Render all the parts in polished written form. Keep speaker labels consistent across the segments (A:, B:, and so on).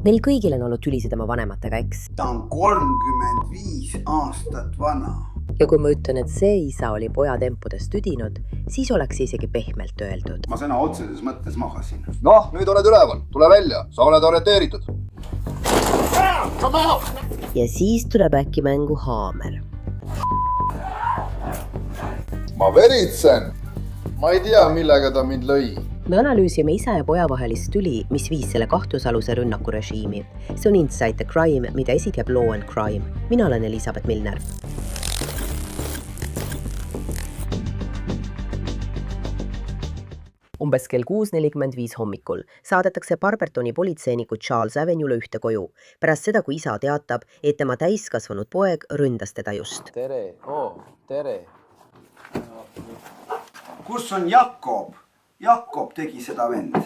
A: Neil kõigil on olnud tülisid oma vanematega, eks?
B: Ta on 35 aastat vana.
A: Ja kui ma ütlen, et see isa oli poja tempudest tüdinud, siis oleks isegi pehmelt öeldud.
B: Ma sõna otseses mõttes magasin.
C: Noh, nüüd oled üleval. Tule välja. Sa oled orienteeritud.
A: Ja siis tuleb äkki mängu haamer.
C: Ma veritsen. Ma ei tea, millega ta mind lõi.
A: Me analüüsime isa ja poja vahelist tüli, mis viis selle kahtlusaluse rünnaku režiimi. See on Inside the Crime, mida esitleb Law and Crime. Mina olen Elisabeth Milner. Umbes kell 6:45 hommikul saadetakse Barbertoni politseinikud Charles Avenue'le ühte koju. Pärast seda, kui isa teatab, et tema täiskasvanud poeg ründas teda just.
D: Tere, tere.
B: Kus on Jakob? Jakob tegi seda vend.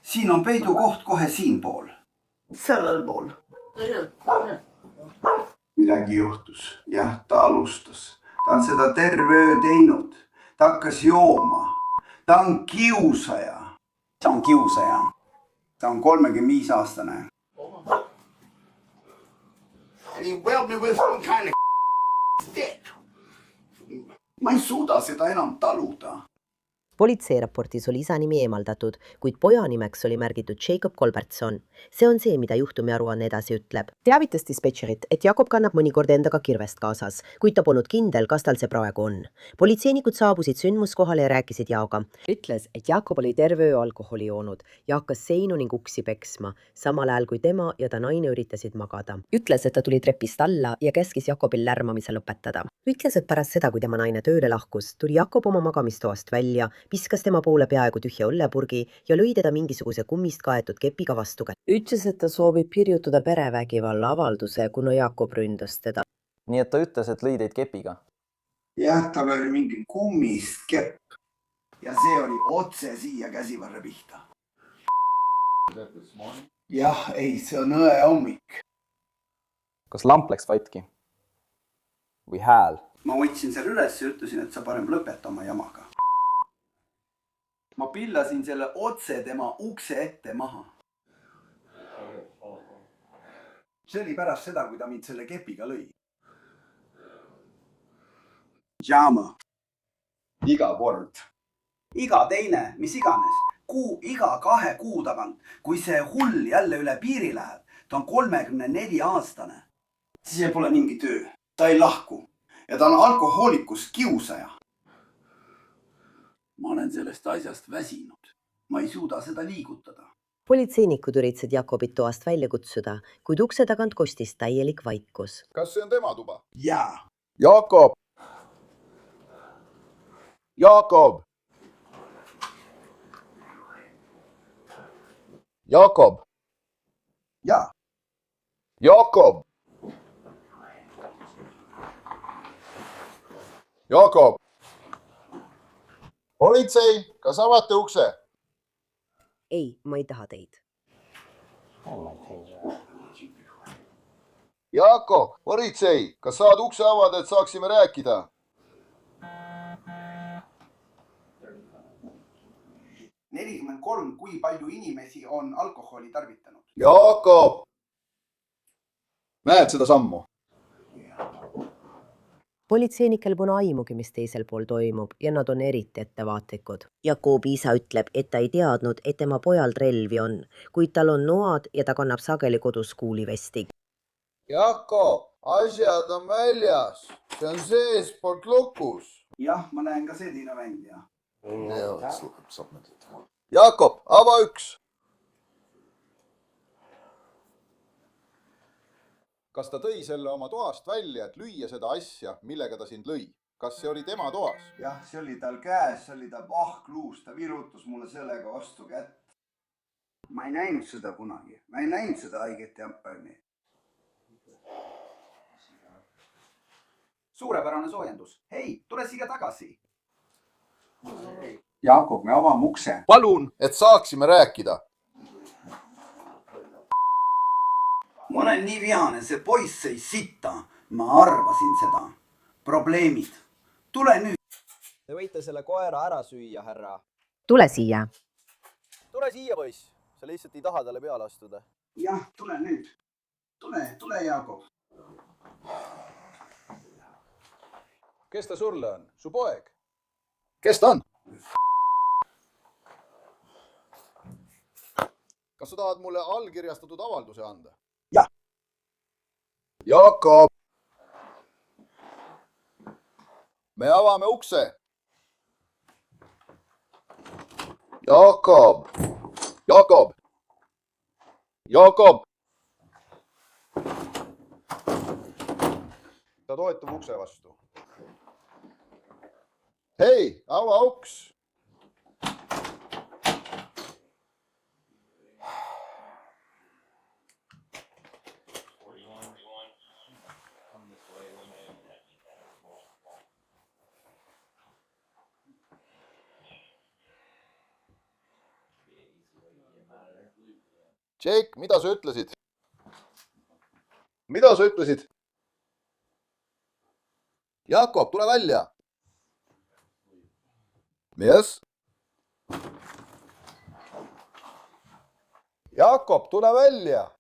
B: Siin on peidukoht kohe siin pool. Sellel pool. Midagi juhtus. Jah, ta alustas. Ta on seda terve öö teinud. Ta hakkas jooma. Ta on kiusaja. Ta on kiusaja. Ta on 35 aastane. And he whelmed me with some kind of stick. Ma ei suuda seda enam taluda.
A: Politseiraportis oli isa nimi eemaldatud, kuid poja nimeks oli märgitud Jacob Colbertson. See on see, mida juhtumiaruanne edasi ütleb. Teavitas dispetšerit, et Jakob kannab mõnikord endaga kirvest kaasas, kuid ta polnud kindel, kas tal see praegu on. Politseinikud saabusid sündmuskohale ja rääkisid Jaoga. Ütles, et Jakob oli terve öö alkoholi joonud ja hakkas seinu ning uksi peksma, samal ajal kui tema ja ta naine üritasid magada. Ütles, et ta tuli trepist alla ja käskis Jakobil lärmamise lõpetada. Ütles, et pärast seda, kui tema naine tööle lahkus, tuli Jakob oma magamistoast välja, piskas tema poole peaaegu tühja õllepurgi ja lõi teda mingisuguse kummist kaetud kepiga vastu kätt. Ütles, et ta soovib kirjutada perevägivalla avalduse, kuna Jakob ründas teda.
D: Nii et ta ütles, et lõi teid kepiga?
B: Jah, tal oli mingi kummist kepp. Ja see oli otse siia käsivarre pihta. Jah, ei, see on õe hommik.
D: Kas lamp läks vatki? Või hääl?
B: Ma võtsin selle üles ja ütlesin, et sa parem lõpeta oma jamaga. Ma pillasin selle otse tema ukse ette maha. See oli pärast seda, kui ta mind selle kepiga lõi. Jama. Iga kord. Iga teine, mis iganes. Iga 2 kuu tagant. Kui see hull jälle üle piiri läheb, ta on 34 aastane. See pole mingi töö. Ta ei lahku. Ja ta on alkohoolikus kiusaja. Ma olen sellest asjast väsinud. Ma ei suuda seda liigutada. Politseinikud üritasid Jakobit toast välja kutsuda, kuid ukse tagant kostis täielik vaikus.
C: Kas see on tema tuba?
B: Jaa.
C: Jakob! Jakob! Jakob!
B: Jaa.
C: Jakob! Jakob! Politsei, kas avate ukse?
A: Ei, ma ei taha teid.
C: Jakob, politsei, kas saad ukse avada, et saaksime rääkida?
B: Kui palju inimesi on alkoholi tarvitanud?
C: Jakob! Näed seda sammu?
A: Politseinikel pole aimugi, mis teisel pool toimub ja nad on eriti ettevaatlikud. Jakobi isa ütleb, et ta ei teadnud, et tema pojal relvi on, kuid tal on noad ja ta kannab sageli kodus kuulivesti.
C: Jakob, asjad on väljas. See on seespoolt lukus.
B: Jah, ma näen ka selline välja.
C: Jakob, ava üks. Kas ta tõi selle oma toast välja, et lüüa seda asja, millega ta sind lõi? Kas see oli tema toas?
B: Jah, see oli tal käes, see oli ta pahkluus, ta virutus mulle sellega vastu kätt. Ma ei näinud seda kunagi. Ma ei näinud seda haiget jampani. Suurepärane soojendus. Hei, tule siia tagasi. Jakob, me avame ukse.
C: Palun, et saaksime rääkida.
B: Ma olen nii vihane, see poiss ei sitta. Ma arvasin seda. Probleemid. Tule nüüd.
D: Te võite selle koera ära süüa, härra.
A: Tule siia.
D: Tule siia, poiss. Sa lihtsalt ei taha talle peale astuda.
B: jah, tule nüüd. Tule Jaakob.
C: kes ta sulle on? Su poeg? kes ta on? kas sa tahad mulle allkirjastatud avalduse anda?
B: Jah.
C: Jaakob! me avame ukse. Jaakob! Jaakob! Jaakob! ta toetub ukse vastu. hei, ava uks! Jake, mida sa ütlesid? Mida sa ütlesid? Jaakob, tule välja! Yes? Jaakob, tule välja!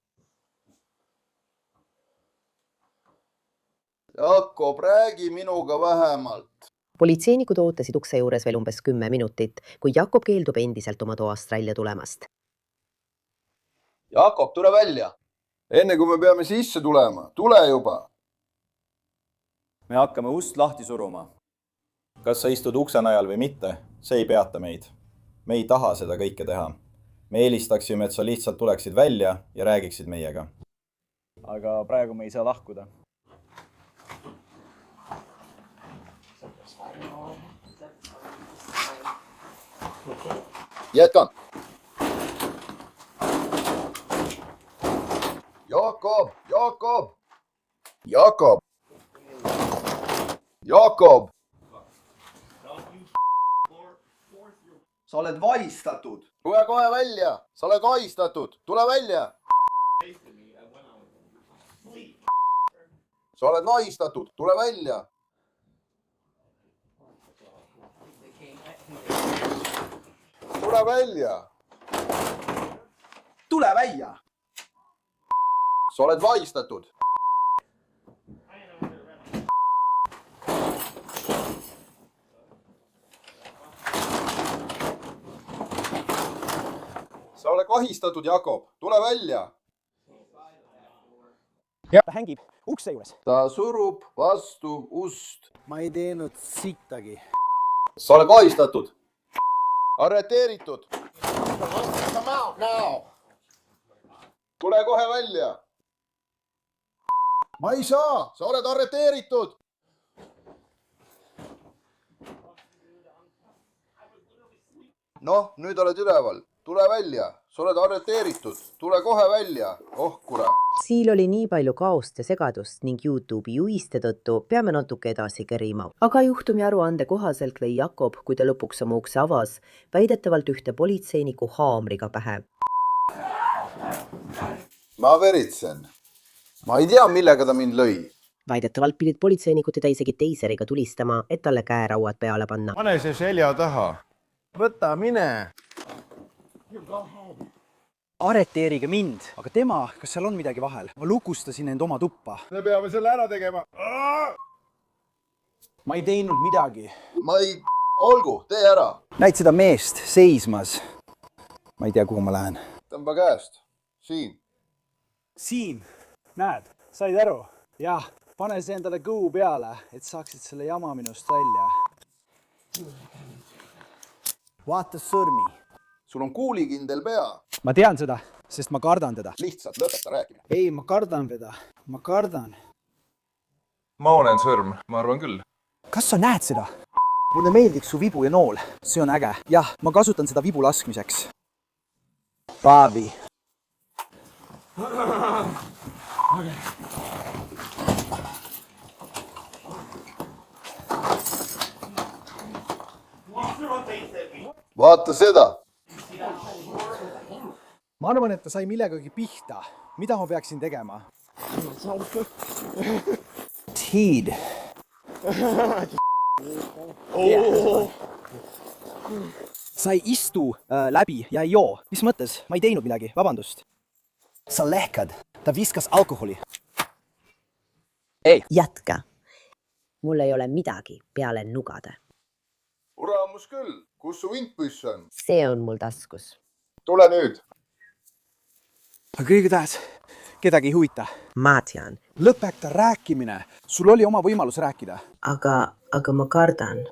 C: Jaakob, räägi minuga vähemalt.
A: politseinikud ootasid ukse juures veel umbes 10 minutit, kuid Jakob keeldub endiselt oma toast välja tulemast.
C: Jaakob, tule välja! enne kui me peame sisse tulema, tule juba!
E: me hakkame ust lahti suruma. kas sa istud ukse najal või mitte, see ei peata meid. me ei taha seda kõike teha. me eelistaksime, et sa lihtsalt tuleksid välja ja räägiksid meiega.
D: aga praegu me ei saa lahkuda.
C: Jätkan! Jaakob! Jaakob! Jaakob! Jaakob!
B: Sa oled vahistatud.
C: Tule kohe välja! Sa oled vahistatud! Tule välja! Sa oled vahistatud! Tule välja! Tule välja!
B: Tule välja!
C: Sa oled vahistatud! Sa oled vahistatud, Jakob! Tule välja!
F: ta hängib ukse juures.
C: Ta surub vastu ust.
F: ma ei teinud sittagi.
C: Sa oled vahistatud! Arreteeritud! Tule kohe välja! Ma ei saa! Sa oled arreteeritud! Noh, nüüd oled üleval. Tule välja! Sa oled arreteeritud! Tule kohe välja! Oh, kurat!
A: Siil oli nii palju kaost ja segadust ning YouTube'i juhiste tõttu peame natuke edasi kerima. Aga juhtumi aruande kohaselt lõi Jakob, kui ta lõpuks oma ukse avas, väidetavalt ühte politseiniku haamriga pähe.
C: Ma veritsen. Ma ei tea, millega ta mind lõi.
A: Väidetavalt pidid politseinikud teda isegi teiseriga tulistama, et talle käerauad peale panna.
G: Pane see selja taha. Võta, mine.
F: Arreteerige mind, aga tema, kas seal on midagi vahel? Ma lukustasin end oma tuppa.
G: Me peame selle ära tegema.
F: ma ei teinud midagi.
C: Olgu, tee ära.
F: Näid seda meest seismas. ma ei tea, kuhu ma lähen.
C: Tõmba käest. Siin.
F: Siin, näed, said aru? Jah, pane see endale kõu peale, et saaksid selle jama minust välja. Vaata sõrmi.
C: Sul on kuulikindel pea.
F: Ma tean seda, sest ma kardan teda.
C: Lihtsalt lõpeta rääkimine.
F: Ei, ma kardan teda. Ma kardan.
G: Ma olen sõrm, ma arvan küll.
F: Kas sa näed seda? Mulle meeldiks su vibu ja nool. See on äge. Jah, ma kasutan seda vibu laskmiseks. Paavi.
C: Vaata seda.
F: Ma arvan, et ta sai millegagi pihta. Mida ma peaksin tegema? Teed. Sa ei istu läbi ja ei joo. Mis mõttes? Ma ei teinud midagi. Vabandust. Sa lehkad. Ta viskas alkoholi.
A: Jätka. Mul ei ole midagi peale nugade.
C: uramus küll, kus su vintpüss on?
A: See on mul taskus.
C: Tule nüüd.
F: Aga kõige tahad, kedagi ei huvita.
A: Ma tean,
F: Lõpeta rääkimine. Sul oli oma võimalus rääkida.
A: aga ma kardan.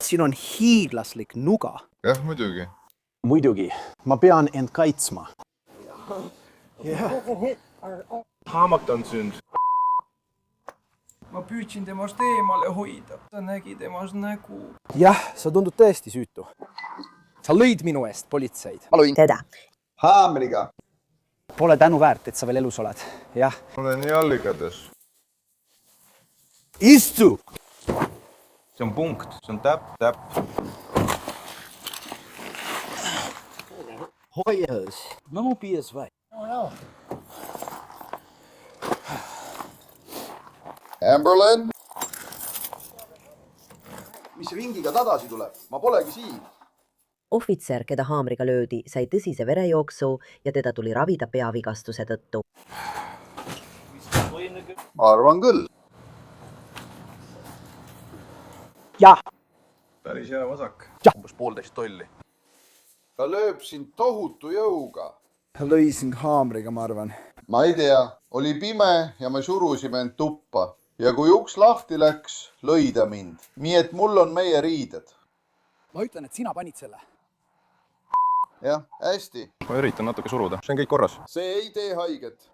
F: Siin on hiiglaslik nuga.
G: jah, muidugi.
F: Muidugi, ma pean end kaitsma.
G: Haamatan sünd.
H: Ma püüdsin temast eemale hoida. Ta nägi temas nägu.
F: Jah, sa tundud tõesti süütu. Sa lõid minu eest politseid.
A: Teda.
B: haamriga.
F: Pole tänu väärt, et sa veel elus oled. Jah.
G: olen nii allikades.
F: Istu!
E: see on punkt, see on täpp.
F: Hoias. No mu pies vai.
C: Amberlin? mis see vingiga tagasi tuleb? Ma polegi siin.
A: Ohvitser, keda haamriga löödi, sai tõsise verejooksu ja teda tuli ravida peavigastuse tõttu.
C: Ma arvan küll.
F: Jah.
G: päris hea vasak.
C: Umbes 1,5 tolli. Ta lööb sind tohutu jõuga.
F: Lõisin haamriga, ma arvan.
C: Ma ei tea, oli pime ja me surusime end tuppa. Ja kui uks lahti läks, lõi ta mind. Nii et mul on meie riided.
F: Ma ütlen, et sina panid selle.
C: Jah, hästi.
G: ma üritan natuke suruda, see on kõik korras.
C: See ei tee haiget.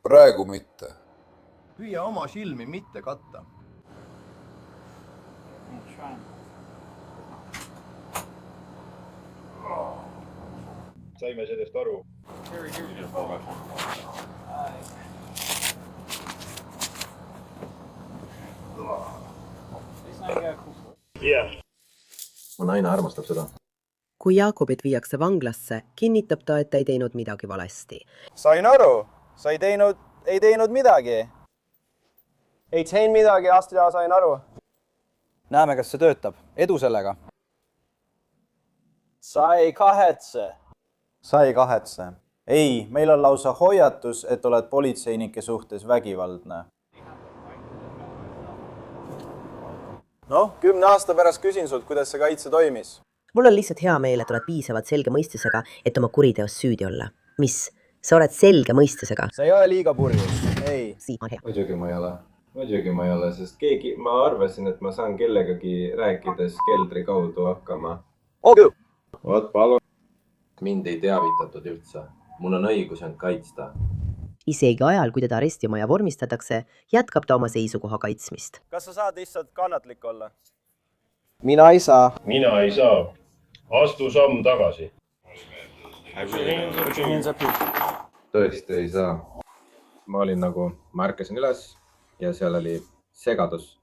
C: Praegu mitte.
G: püüa oma silmi mitte katta. saime sellest aru.
E: mu naine armastab seda.
A: Kui Jaakobit viiakse vanglasse, kinnitab ta, et ta ei teinud midagi valesti.
D: Sain aru, sa ei teinud midagi. Ei teinud midagi, Astrid, sain aru. Näeme, kas see töötab. Edu sellega. Sa ei kahetse. Ei, meil on lausa hoiatus, et oled politseinike suhtes vägivaldne. Noh, 10 aasta pärast küsin sult, kuidas see kaitse toimis.
A: Mul on lihtsalt hea meel, et oled piisavalt selge mõistusega, et oma kuriteos süüdi olla. Mis? Sa oled selge mõistusega?
D: See ei ole liiga purjus. Ei.
A: Siin on hea.
I: Muidugi ma ei ole, sest ma arvasin, et ma saan kellegagi rääkides keldri kaudu hakkama. Vot palun. Mind ei teavitatud üldse. Mul on õigus end kaitsta.
A: Isegi ajal, kui teda arestimaja vormistatakse, jätkab ta oma seisukoha kaitsmist.
D: Kas sa saad lihtsalt kannatlik olla? Mina ei saa.
J: Astu samm tagasi.
I: Tõesti ei saa. Ma ärkasin üles ja seal oli segadus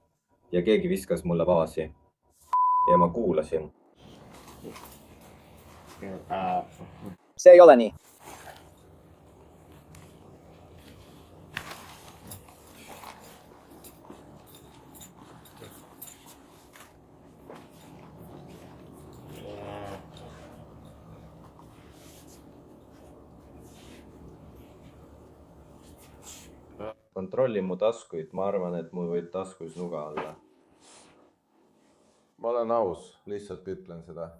I: ja keegi viskas mulle vaasi. Ja ma kuulasin.
D: See ei ole nii.
I: Kontrolli mu taskuid, ma arvan, et mul võid taskus nuga olla.
G: ma olen aus, lihtsalt ütlen seda.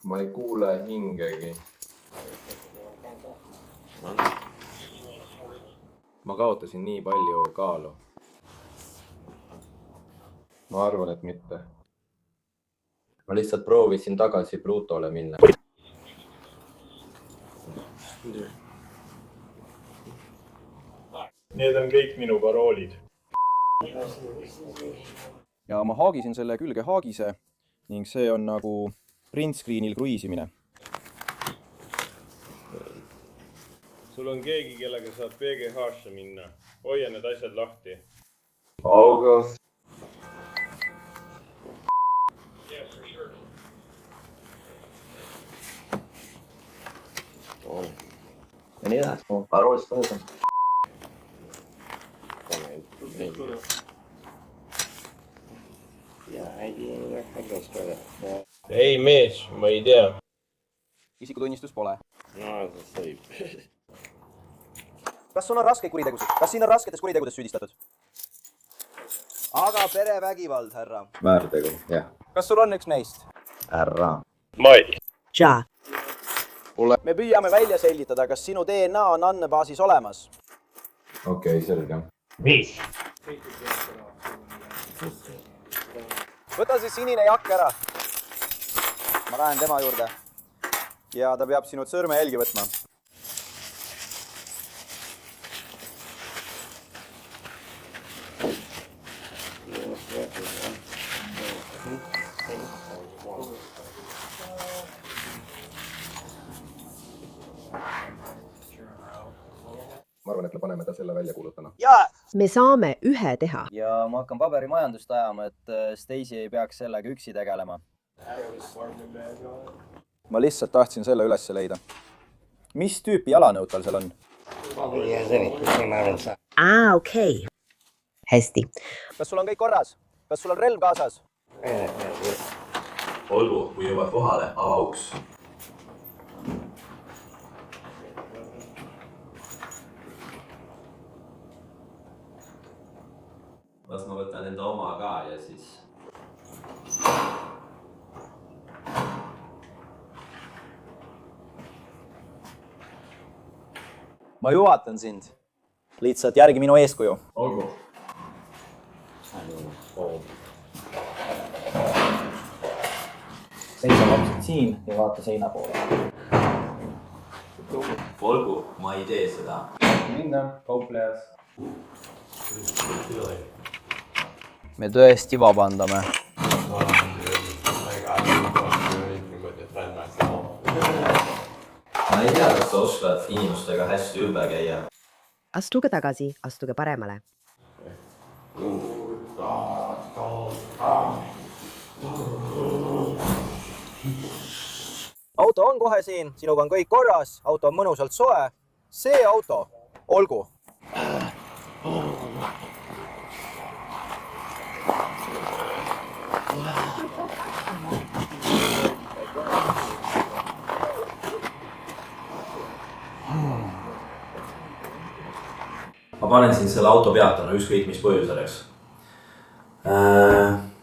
I: Ma ei kuule hingegi. Ma kaotasin nii palju kaalu. Ma arvan, et mitte. Ma lihtsalt proovisin tagasi Plutole minna.
J: Need on kõik minu paroolid.
D: Ja ma haagisin selle külge haagise ning see on nagu print screenil kruiisimine.
J: Sul on keegi, kellega saad PGH-sse minna. Hoia need asjad lahti.
I: August. nii edasi. Paroolist võõsam.
J: ei mees, ma ei tea.
D: Isikutunnistus pole.
J: No see võib.
D: Kas sul on raskeid kuritegusid? Kas siin on rasketes kuritegudes süüdistatud? Aga perevägivald, härra.
I: Väärtegu, jah.
D: Kas sul on üks neist?
I: Härra.
J: Mai.
A: Ja.
D: Me püüame välja selgitada, kas sinu DNA on andmebaasis olemas.
I: Okei, selge.
J: Mis?
D: Võta siis sinine jakk ära. Ma lähen tema juurde. Ja ta peab sinu sõrmejälgi võtma.
G: Ma arvan, et me paneme ta selle välja kuulutama.
D: Ja!
A: Me saame ühe teha.
D: Ja ma hakkan paberimajandust ajama, et Stacy ei peaks sellega üksi tegelema. Ma lihtsalt tahtsin selle üles leida. Mis tüüpi jalanõud tal seal on?
A: Okei. Hästi.
D: Kas sul on kõik korras? Kas sul on relv kaasas?
E: Olgu, kui jõuad kohale, ava uks. Las ma võtan enda oma ka ja siis...
D: Ma juhatan sind. Lihtsalt järgi minu eeskuju.
E: Olgu.
D: Seisa lapsed siin ja vaata seina poole.
E: Olgu, ma ei tee seda.
I: Minna, kauplejas.
D: Me tõesti vabandame.
E: Ma ei tea, kas sa oskad inimestega hästi ümber käia.
A: Astuge tagasi, astuge paremale.
D: Auto on kohe siin, sinuga on kõik korras, auto on mõnusalt soe. See auto, olgu.
E: Ma panen sind selle auto peatama, ükskõik mis põhjuseleks.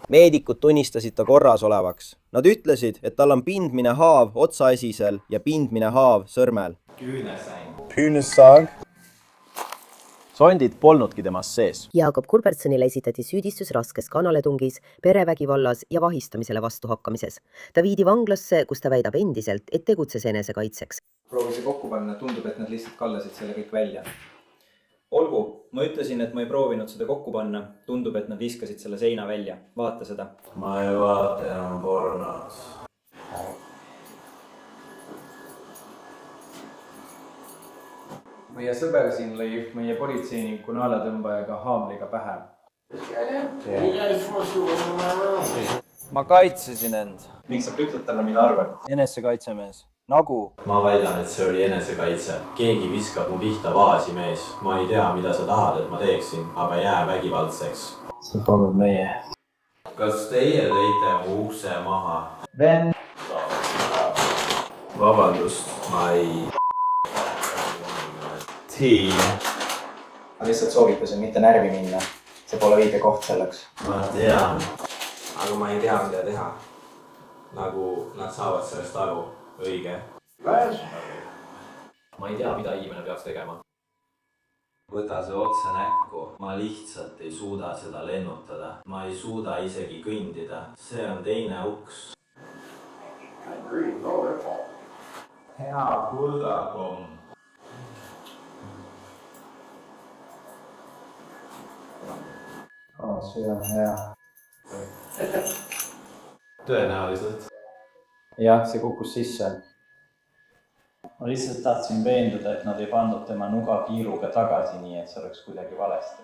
D: Meedikud tunnistasid ta korras olevaks. Nad ütlesid, et tal on pindmine haav otsaesisel ja pindmine haav sõrmel.
F: Küünessaag.
D: Sondid polnudki temast sees.
A: Jakob Kulbertsonile esitati süüdistus raskes kanaletungis, perevägivallas ja vahistamisele vastuhakkamises. Ta viidi vanglasse, kus ta väidab endiselt, et tegutses enesekaitseks.
D: Proovisi kokku panna, tundub, et nad lihtsalt kallasid selle kõik välja. Olgu, ma ütlesin, et ma ei proovinud seda kokku panna. Tundub, et nad viskasid selle seina välja. Vaata seda.
E: Ma ei vaata enam pornot.
F: Meie sõber siin lõi meie politseiniku naelatõmbajaga haamliga pähe.
D: Ma kaitsesin end.
F: Miks sa ütled talle, mida arvad?
D: Enesekaitsemees. Nagu?
E: Ma väidan, et see oli enesekaitse. Keegi viskab mu pihta vaasi, mees. Ma ei tea, mida sa tahad, et ma teeksin, aga jää vägivaldseks.
D: See polnud meie.
E: Kas teie lõite mu ukse maha?
D: Ben.
E: Vabandust, ma ei...
D: Ma lihtsalt soovitasin mitte närvi minna. See pole õige koht selleks.
E: Ma tean, aga ma ei tea, mida teha. Nagu nad saavad sellest aru. Õige. Ma ei tea, mida inimene peaks tegema. Võta see otse näkku. Ma lihtsalt ei suuda seda lennutada. Ma ei suuda isegi kõndida. See on teine uks. Hea kullakomm.
D: See on hea.
E: Tõenäoliselt.
F: Jah, see kukkus sisse. Ma lihtsalt tahtsin veenduda, et nad ei pandud tema nuga kiiruga tagasi, nii et see oleks kuidagi valesti.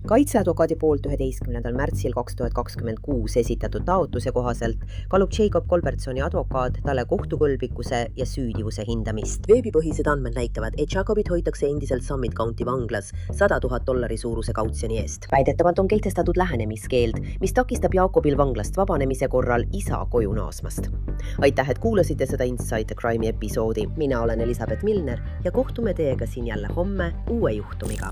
A: kaitseadvokaadi poolt 11. märtsil 2026 esitatud taotluse kohaselt kaalub Jacob Colbertsoni advokaat talle kohtukõlblikkuse ja süüdivuse hindamist. Veebipõhised andmed näitavad, et Jacobit hoitakse endiselt Summit County vanglas $100,000 suuruse kautsjoni eest. Väidetavalt on kehtestatud lähenemiskeeld, mis takistab Jacobil vanglast vabanemise korral isa koju naasmast. Aitäh, et kuulasite seda Inside the Crime'i episoodi. Mina olen Elisabeth Milner ja kohtume teiega siin jälle homme uue juhtumiga.